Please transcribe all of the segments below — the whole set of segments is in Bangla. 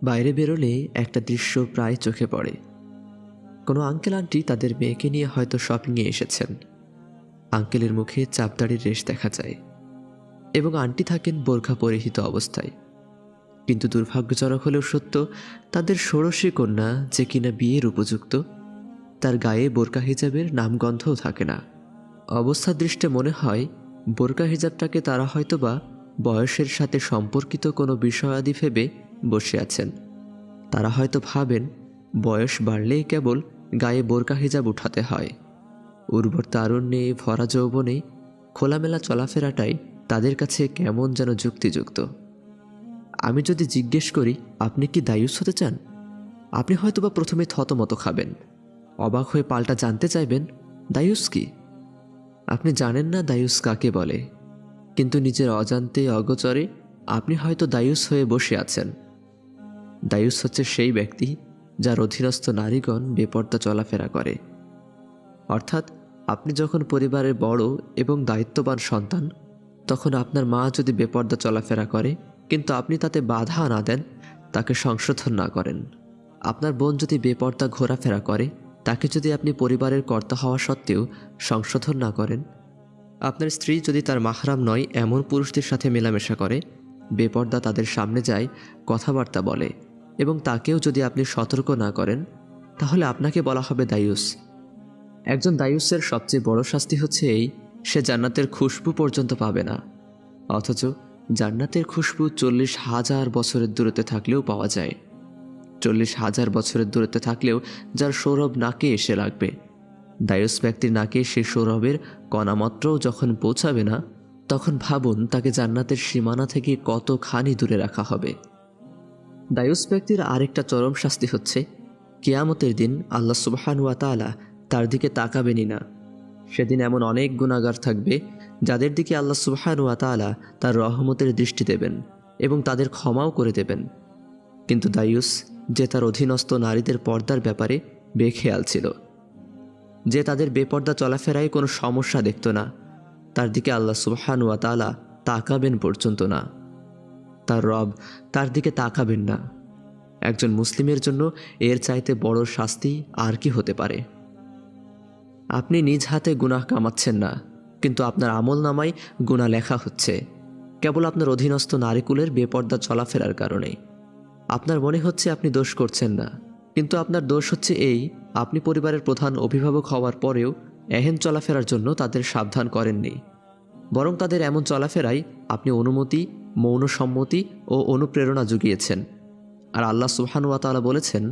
বাইরে বেরোলে একটা দৃশ্য প্রায় চোখে পড়ে। কোনো আঙ্কেল আন্টি তাদের মেয়েকে নিয়ে হয়তো শপিংয়ে এসেছেন। আঙ্কেলের মুখে চাপদাড়ির রেশ দেখা যায় এবং আন্টি থাকেন বোরখা পরিহিত অবস্থায়। কিন্তু দুর্ভাগ্যজনক হলেও সত্য, তাদের ষোড়শী কন্যা যে কিনা বিয়ের উপযুক্ত, তার গায়ে বোরকা হিজাবের নামগন্ধও থাকে না। অবস্থা দৃষ্টে মনে হয় বোরকা হিজাবটাকে তারা হয়তোবা বয়সের সাথে সম্পর্কিত কোনো বিষয়াদি ভেবে বসে আছেন। তারা হয়তো ভাবেন বয়স বাড়লেই কেবল গায়ে বোরকা হিজাব উঠাতে হয়। উর্বর তারুণ্যে ভরা যৌবনে খোলামেলা চলাফেরাটাই তাদের কাছে কেমন যেন যুক্তিযুক্ত। আমি যদি জিজ্ঞেস করি আপনি কি দায়ুস হতে চান, আপনি হয়তোবা প্রথমে থতমত খাবেন, অবাক হয়ে পাল্টা জানতে চাইবেন দায়ুস কি। আপনি জানেন না দায়ুস কাকে বলে, কিন্তু নিজের অজান্তে অগোচরে আপনি হয়তো দায়ুস হয়ে বসে আছেন। দায়ুস হচ্ছে সেই ব্যক্তি যার অধীনস্থ নারীগণ বেপর্দা চলাফেরা করে। অর্থাৎ আপনি যখন পরিবারের বড় এবং দায়িত্ববান সন্তান, তখন আপনার মা যদি বেপর্দা চলাফেরা করে কিন্তু আপনি তাতে বাধা না দেন, তাকে সংশোধন না করেন, আপনার বোন যদি বেপর্দা ঘোরাফেরা করে, তাকে যদি আপনি পরিবারের কর্তা হওয়া সত্ত্বেও সংশোধন না করেন, আপনার স্ত্রী যদি তার মাহরাম নয় এমন পুরুষদের সাথে মেলামেশা করে, বেপর্দা তাদের সামনে যায়, কথাবার্তা বলে এবং তাকেও যদি আপনি সতর্ক না করেন, তাহলে আপনাকে বলা হবে দায়ুস। একজন দায়ুসের সবচেয়ে বড় শাস্তি হচ্ছে এই, সে জান্নাতের খুশবু পর্যন্ত পাবে না। অথচ জান্নাতের খুশবু 40,000 বছরের দূরত্বে থাকলেও পাওয়া যায়। 40,000 বছরের দূরত্বে থাকলেও যার সৌরভ নাকে এসে লাগবে, দায়ুস ব্যক্তির নাকে সে সৌরভের কণামাত্রও যখন পৌঁছাবে না, তখন ভাবুন তাকে জান্নাতের সীমানা থেকে কতখানি দূরে রাখা হবে। দায়ুস ব্যক্তির আরেকটা চরম শাস্তি হচ্ছে কিয়ামতের দিন আল্লাহ সুবহানাহু ওয়া তাআলা তার দিকে তাকাবেনই না। সেদিন এমন অনেক গুনাহগার থাকবে যাদের দিকে আল্লাহ সুবহানাহু ওয়া তাআলা তার রহমতের দৃষ্টি দেবেন এবং তাদের ক্ষমাও করে দেবেন। কিন্তু দায়ুস, যে তার অধীনস্থ নারীদের পর্দার ব্যাপারে বেখেয়াল ছিল, যে তাদের বেপর্দা চলাফেরায় কোনো সমস্যা দেখত না, তার দিকে আল্লাহ সুবহানাহু ওয়া তাআলা তাকাবেন পর্যন্ত না। তার রব তার দিকে তাকাবেন না। একজন মুসলিমের জন্য এর চাইতে বড় শাস্তি আর কি হতে পারে? আপনি নিজ হাতে গুনাহ কামাচ্ছেন না, কিন্তু আপনার আমল নামায় গুনাহ লেখা হচ্ছে কেবল আপনার অধীনস্থ নারীকুলের বেপর্দা চলাফেরার কারণে। আপনার মনে হচ্ছে আপনি দোষ করছেন না, কিন্তু আপনার দোষ হচ্ছে এই, আপনি পরিবারের প্রধান অভিভাবক হওয়ার পরেও এহেন চলাফেরার জন্য তাদের সাবধান করেননি, বরং তাদের এমন চলাফেরায় আপনি অনুমতি, মৌন সম্মতি ও অনুপ্রেরণা জুগিয়েছেন। আর আল্লাহ সুবহানাহু ওয়া তাআলা বলেছেন,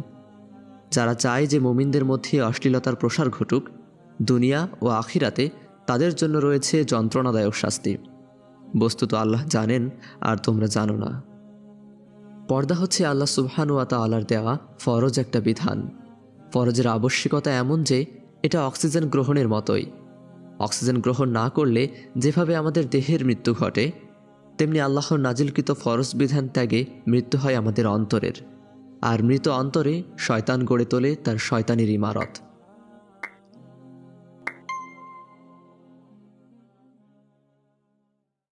যারা চায় যে মুমিনদের মধ্যে অশ্লীলতার প্রসার ঘটুক, দুনিয়া ও আখিরাতে তাদের জন্য রয়েছে যন্ত্রণাদায়ক শাস্তি। বস্তুত আল্লাহ জানেন আর তোমরা জানো না। পর্দা হচ্ছে আল্লাহ সুবহানাহু ওয়া তাআলার দেওয়া ফরজ একটা বিধান। ফরজের আবশ্যিকতা এমন যে এটা অক্সিজেন গ্রহণের মতোই। অক্সিজেন গ্রহণ না করলে যেভাবে আমাদের দেহের মৃত্যু ঘটে, তেমনি আল্লাহর নাজিলকৃত ফরজ বিধান ত্যাগে মৃত্যু হয় আমাদের অন্তরের। আর মৃত অন্তরে শয়তান গড়ে তোলে তার শয়তানির ইমারত।